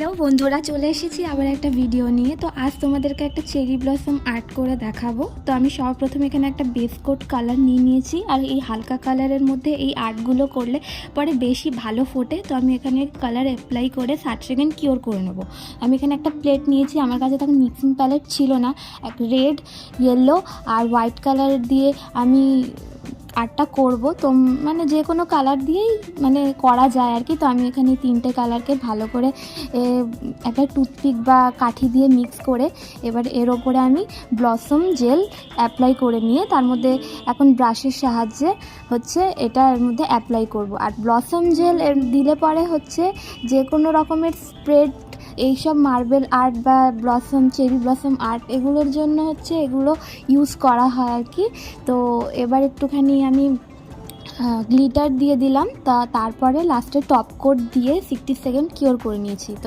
Hello বন্ধুরা, চলে এসেছি আবার একটা ভিডিও নিয়ে। তো আজ তোমাদেরকে একটা চেরি ব্লসম আর্ট করে দেখাবো। তো আমি সর্বপ্রথম এখানে একটা বেস কোট কালার নিয়েছি, আর এই হালকা কালারের মধ্যে এই আর্টগুলো করলে পরে বেশি ভালো ফোটে। তো আমি এখানে কালার অ্যাপ্লাই করে 60 সেকেন্ড কিওর করে নেবো। আমি এখানে একটা প্লেট নিয়েছি, আমার কাছে তখন মিক্সিং প্যালেট ছিল না। এক রেড, ইয়েলো আর হোয়াইট কালার দিয়ে আমি আর্টটা করব। তো মানে যে কোনো কালার দিয়েই মানে করা যায় আর কি। তো আমি এখানে তিনটে কালারকে ভালো করে একটা টুথপিক বা কাঠি দিয়ে মিক্স করে এবার এর ওপরে আমি ব্লসম জেল অ্যাপ্লাই করে নিয়ে তার মধ্যে এখন ব্রাশের সাহায্যে হচ্ছে এটা এর মধ্যে অ্যাপ্লাই করব। আর ব্লসম জেল এর দিলে পরে হচ্ছে যে কোনো রকমের স্প্রেড এইসব মার্বেল আর্ট বা ব্লসম চেরি ব্লসম আর্ট এগুলোর জন্য হচ্ছে এগুলো ইউজ করা হয় আর কি। তো এবার একটুখানি আমি গ্লিটার দিয়ে দিলাম, তারপরে লাস্টে টপ কোট দিয়ে 60 সেকেন্ড কিওর করে নিয়েছি।